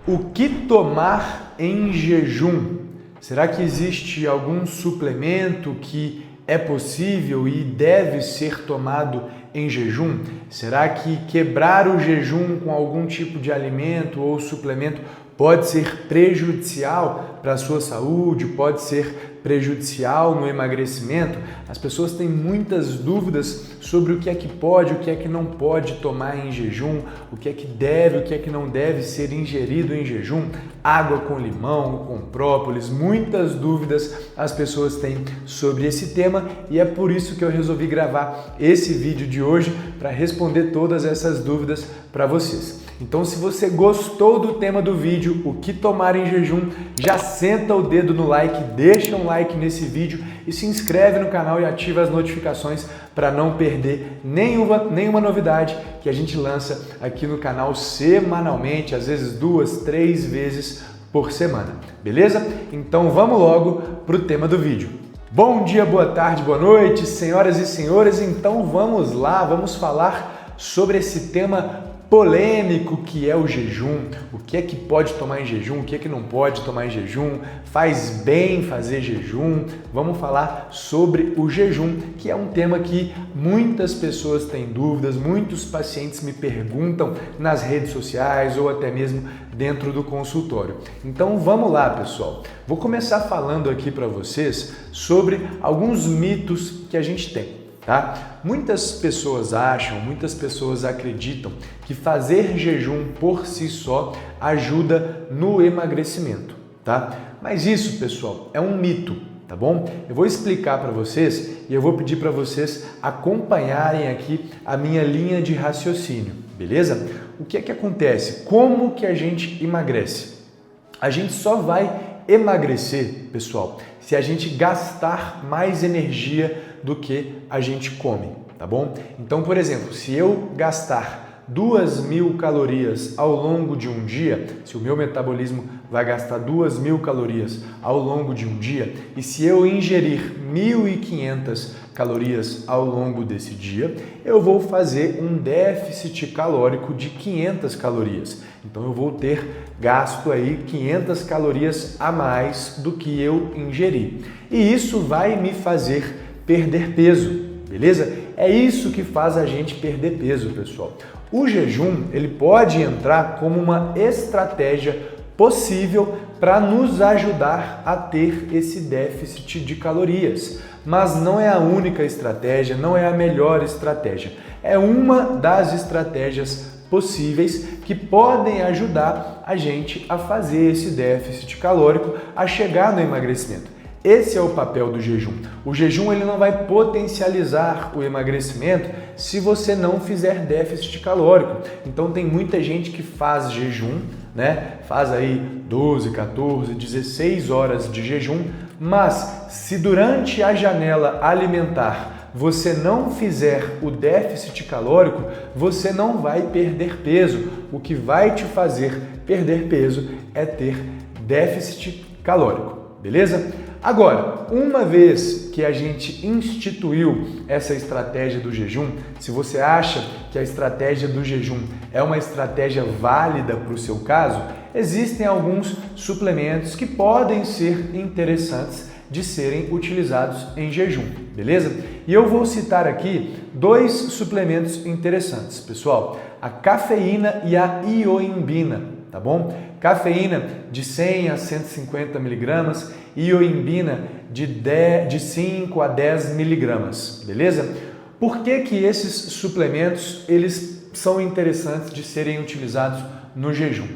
O que tomar em jejum? Será que existe algum suplemento que é possível e deve ser tomado em jejum? Será que quebrar o jejum com algum tipo de alimento ou suplemento pode ser prejudicial para a sua saúde, pode ser prejudicial no emagrecimento? As pessoas têm muitas dúvidas sobre o que é que pode, o que é que não pode tomar em jejum, o que é que deve, o que é que não deve ser ingerido em jejum, água com limão, com própolis, muitas dúvidas as pessoas têm sobre esse tema e é por isso que eu resolvi gravar esse vídeo de hoje para responder todas essas dúvidas para vocês. Então, se você gostou do tema do vídeo, o que tomar em jejum, já senta o dedo no like, deixa um like nesse vídeo e se inscreve no canal e ativa as notificações para não perder nenhuma novidade que a gente lança aqui no canal semanalmente, às vezes 2, 3 vezes por semana, beleza? Então vamos logo para o tema do vídeo. Bom dia, boa tarde, boa noite, senhoras e senhores. Então vamos lá, vamos falar sobre esse tema polêmico que é o jejum, o que é que pode tomar em jejum, o que é que não pode tomar em jejum, faz bem fazer jejum. Vamos falar sobre o jejum, que é um tema que muitas pessoas têm dúvidas, muitos pacientes me perguntam nas redes sociais ou até mesmo dentro do consultório. Então vamos lá, pessoal. Vou começar falando aqui para vocês sobre alguns mitos que a gente tem. Tá? Muitas pessoas acham, muitas pessoas acreditam que fazer jejum por si só ajuda no emagrecimento, tá? Mas isso, pessoal, é um mito, tá bom? Eu vou explicar para vocês e eu vou pedir para vocês acompanharem aqui a minha linha de raciocínio, beleza? O que é que acontece? Como que a gente emagrece? A gente só vai emagrecer, pessoal, se a gente gastar mais energia do que a gente come, tá bom? Então, por exemplo, se eu gastar 2.000 calorias ao longo de um dia, se o meu metabolismo vai gastar 2.000 calorias ao longo de um dia, e se eu ingerir 1.500 calorias ao longo desse dia, eu vou fazer um déficit calórico de 500 calorias. Então eu vou ter gasto aí 500 calorias a mais do que eu ingeri. E isso vai me fazer perder peso, beleza? É isso que faz a gente perder peso, pessoal. O jejum, ele pode entrar como uma estratégia possível para nos ajudar a ter esse déficit de calorias, mas não é a única estratégia, não é a melhor estratégia. É uma das estratégias possíveis que podem ajudar a gente a fazer esse déficit calórico, a chegar no emagrecimento. Esse é o papel do jejum. O jejum ele não vai potencializar o emagrecimento se você não fizer déficit calórico. Então tem muita gente que faz jejum, né? Faz aí 12, 14, 16 horas de jejum, mas se durante a janela alimentar você não fizer o déficit calórico, você não vai perder peso. O que vai te fazer perder peso é ter déficit calórico, beleza? Agora, uma vez que a gente instituiu essa estratégia do jejum, se você acha que a estratégia do jejum é uma estratégia válida para o seu caso, existem alguns suplementos que podem ser interessantes de serem utilizados em jejum, beleza? E eu vou citar aqui 2 suplementos interessantes, pessoal: a cafeína e a ioimbina, tá bom? Cafeína de 100 a 150 miligramas, ioimbina de 5 a 10 miligramas, beleza? Por que que esses suplementos eles são interessantes de serem utilizados no jejum?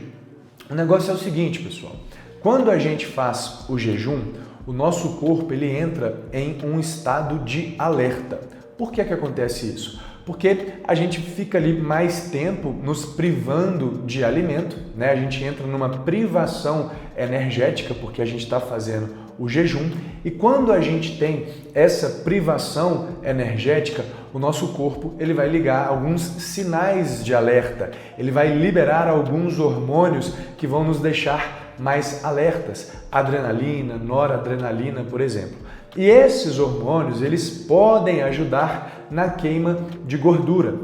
O negócio é o seguinte, pessoal: quando a gente faz o jejum, o nosso corpo ele entra em um estado de alerta. Por que que acontece isso? Porque a gente fica ali mais tempo nos privando de alimento, né? A gente entra numa privação energética porque a gente está fazendo o jejum, e quando a gente tem essa privação energética, o nosso corpo ele vai ligar alguns sinais de alerta, ele vai liberar alguns hormônios que vão nos deixar mais alertas, adrenalina, noradrenalina, por exemplo. E esses hormônios, eles podem ajudar na queima de gordura.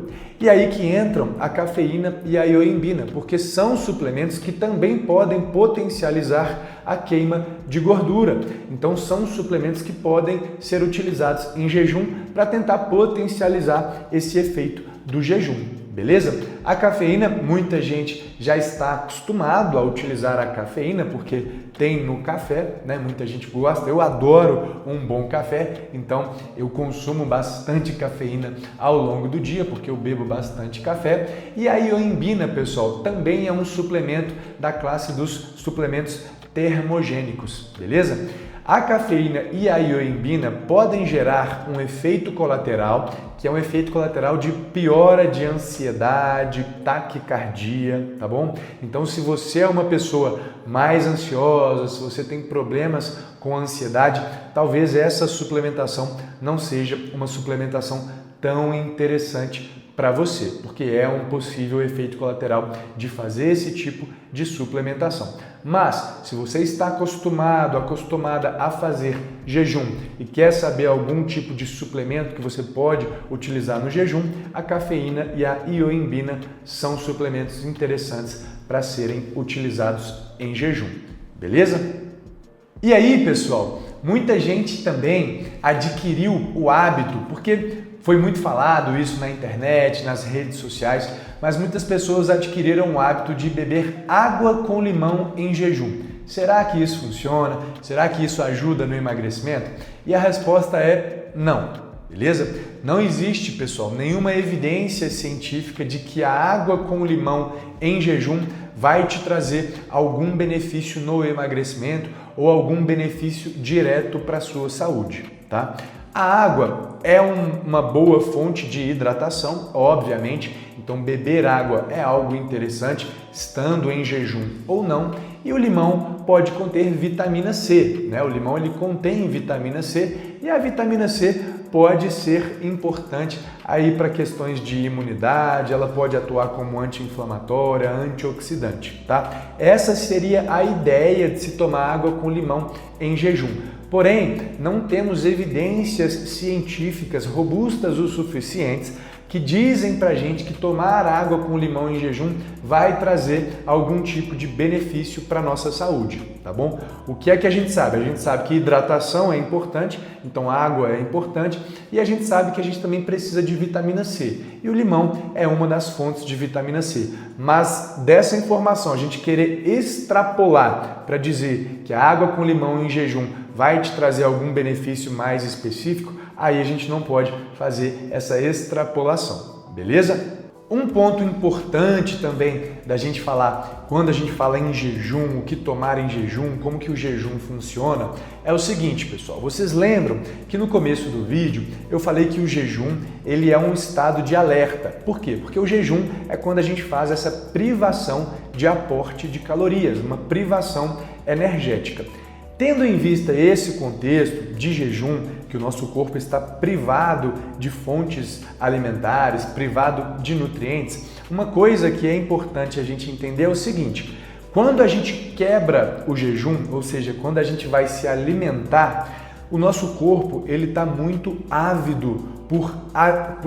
E aí que entram a cafeína e a ioimbina, porque são suplementos que também podem potencializar a queima de gordura. Então são suplementos que podem ser utilizados em jejum para tentar potencializar esse efeito do jejum. Beleza? A cafeína, muita gente já está acostumado a utilizar a cafeína porque tem no café, né? Muita gente gosta, eu adoro um bom café, então eu consumo bastante cafeína ao longo do dia porque eu bebo bastante café. E a ioimbina, pessoal, também é um suplemento da classe dos suplementos termogênicos, beleza? A cafeína e a ioimbina podem gerar um efeito colateral, que é um efeito colateral de piora de ansiedade, taquicardia, tá bom? Então, se você é uma pessoa mais ansiosa, se você tem problemas com ansiedade, talvez essa suplementação não seja uma suplementação tão interessante para você, porque é um possível efeito colateral de fazer esse tipo de suplementação. Mas, se você está acostumada a fazer jejum e quer saber algum tipo de suplemento que você pode utilizar no jejum, a cafeína e a ioimbina são suplementos interessantes para serem utilizados em jejum, beleza? E aí, pessoal, muita gente também adquiriu o hábito, porque foi muito falado isso na internet, nas redes sociais, mas muitas pessoas adquiriram o hábito de beber água com limão em jejum. Será que isso funciona? Será que isso ajuda no emagrecimento? E a resposta é não, beleza? Não existe, pessoal, nenhuma evidência científica de que a água com limão em jejum vai te trazer algum benefício no emagrecimento ou algum benefício direto para a sua saúde, tá? A água é uma boa fonte de hidratação, obviamente, então beber água é algo interessante, estando em jejum ou não. E o limão pode conter vitamina C, né? O limão ele contém vitamina C e a vitamina C pode ser importante aí para questões de imunidade, ela pode atuar como anti-inflamatória, antioxidante, tá? Essa seria a ideia de se tomar água com limão em jejum. Porém, não temos evidências científicas robustas o suficientes que dizem pra gente que tomar água com limão em jejum vai trazer algum tipo de benefício para nossa saúde, tá bom? O que é que a gente sabe? A gente sabe que hidratação é importante, então água é importante, e a gente sabe que a gente também precisa de vitamina C. E o limão é uma das fontes de vitamina C. Mas dessa informação, a gente querer extrapolar para dizer que a água com limão em jejum vai te trazer algum benefício mais específico, aí a gente não pode fazer essa extrapolação, beleza? Um ponto importante também da gente falar, quando a gente fala em jejum, o que tomar em jejum, como que o jejum funciona, é o seguinte, pessoal, vocês lembram que no começo do vídeo eu falei que o jejum ele é um estado de alerta. Por quê? Porque o jejum é quando a gente faz essa privação de aporte de calorias, uma privação energética. Tendo em vista esse contexto de jejum, que o nosso corpo está privado de fontes alimentares, privado de nutrientes, uma coisa que é importante a gente entender é o seguinte: quando a gente quebra o jejum, ou seja, quando a gente vai se alimentar, o nosso corpo ele está muito ávido por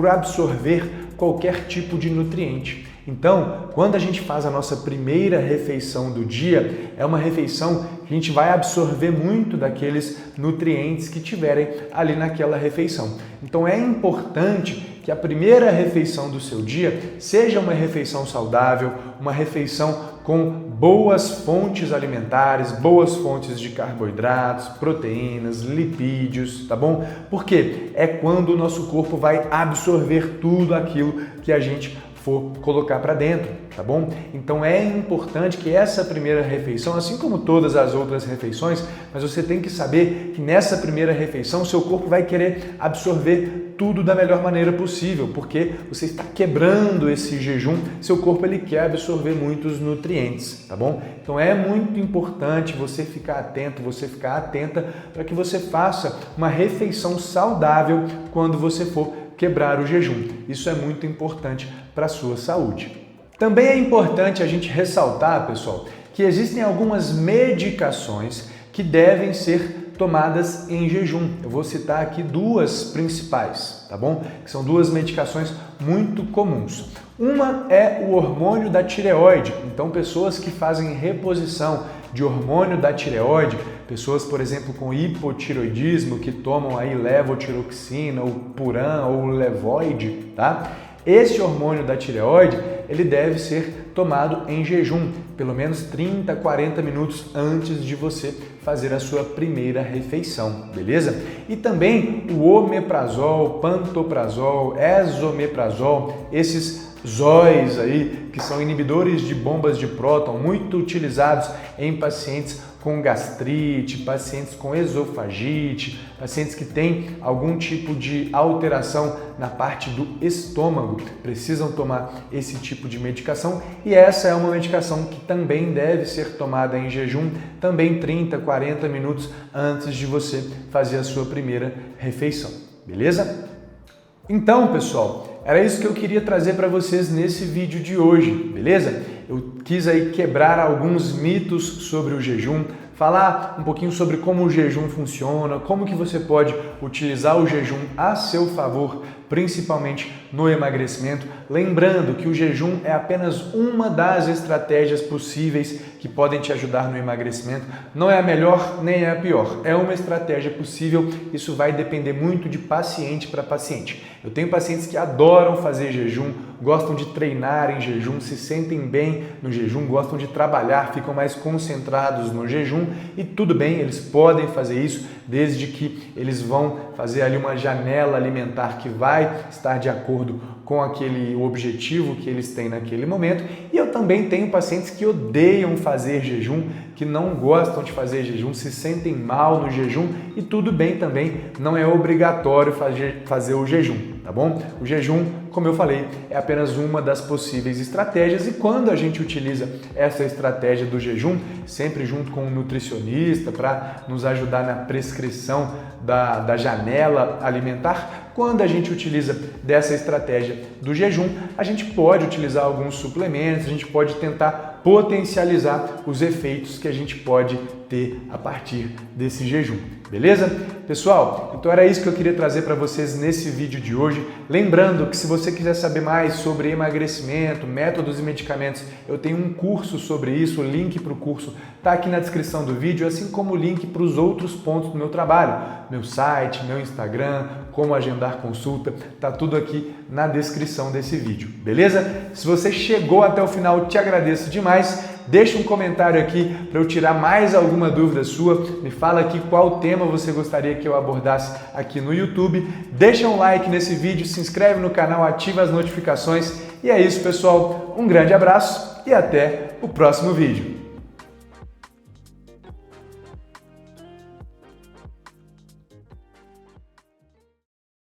absorver qualquer tipo de nutriente. Então, quando a gente faz a nossa primeira refeição do dia, é uma refeição que a gente vai absorver muito daqueles nutrientes que tiverem ali naquela refeição. Então, é importante que a primeira refeição do seu dia seja uma refeição saudável, uma refeição com boas fontes alimentares, boas fontes de carboidratos, proteínas, lipídios, tá bom? Porque é quando o nosso corpo vai absorver tudo aquilo que a gente for colocar para dentro, tá bom? Então é importante que essa primeira refeição, assim como todas as outras refeições, mas você tem que saber que nessa primeira refeição seu corpo vai querer absorver tudo da melhor maneira possível, porque você está quebrando esse jejum, seu corpo ele quer absorver muitos nutrientes, tá bom? Então é muito importante você ficar atento, você ficar atenta para que você faça uma refeição saudável quando você for quebrar o jejum. Isso é muito importante para a sua saúde. Também é importante a gente ressaltar, pessoal, que existem algumas medicações que devem ser tomadas em jejum. Eu vou citar aqui duas principais, tá bom? Que são duas medicações muito comuns. Uma é o hormônio da tireoide. Então, pessoas que fazem reposição de hormônio da tireoide, pessoas, por exemplo, com hipotireoidismo, que tomam aí levotiroxina, ou Puran, ou Levoide, tá? Esse hormônio da tireoide, ele deve ser tomado em jejum, pelo menos 30, 40 minutos antes de você fazer a sua primeira refeição, beleza? E também o omeprazol, pantoprazol, esomeprazol, esses ZOIs aí, que são inibidores de bombas de próton, muito utilizados em pacientes com gastrite, pacientes com esofagite, pacientes que têm algum tipo de alteração na parte do estômago, precisam tomar esse tipo de medicação, e essa é uma medicação que também deve ser tomada em jejum, também 30, 40 minutos antes de você fazer a sua primeira refeição, beleza? Então, pessoal, era isso que eu queria trazer para vocês nesse vídeo de hoje, beleza? Eu quis aí quebrar alguns mitos sobre o jejum, falar um pouquinho sobre como o jejum funciona, como que você pode utilizar o jejum a seu favor, principalmente no emagrecimento. Lembrando que o jejum é apenas uma das estratégias possíveis que podem te ajudar no emagrecimento. Não é a melhor nem é a pior, é uma estratégia possível. Isso vai depender muito de paciente para paciente. Eu tenho pacientes que adoram fazer jejum, gostam de treinar em jejum, se sentem bem no jejum, gostam de trabalhar, ficam mais concentrados no jejum, e tudo bem, eles podem fazer isso desde que eles vão fazer ali uma janela alimentar que vai estar de acordo com aquele objetivo que eles têm naquele momento. E eu também tenho pacientes que odeiam fazer jejum, que não gostam de fazer jejum, se sentem mal no jejum, e tudo bem também, não é obrigatório fazer o jejum, tá bom? O jejum, como eu falei, é apenas uma das possíveis estratégias, e quando a gente utiliza essa estratégia do jejum, sempre junto com um nutricionista para nos ajudar na prescrição da janela alimentar, quando a gente utiliza dessa estratégia do jejum, a gente pode utilizar alguns suplementos, a gente pode tentar potencializar os efeitos que a gente pode ter a partir desse jejum, beleza? Pessoal, então era isso que eu queria trazer para vocês nesse vídeo de hoje. Lembrando que se você quiser saber mais sobre emagrecimento, métodos e medicamentos, eu tenho um curso sobre isso, o link para o curso está aqui na descrição do vídeo, assim como o link para os outros pontos do meu trabalho, meu site, meu Instagram, como agendar consulta, tá tudo aqui na descrição desse vídeo, beleza? Se você chegou até o final, te agradeço demais. Deixa um comentário aqui para eu tirar mais alguma dúvida sua. Me fala aqui qual tema você gostaria que eu abordasse aqui no YouTube. Deixa um like nesse vídeo, se inscreve no canal, ativa as notificações. E é isso, pessoal. Um grande abraço e até o próximo vídeo.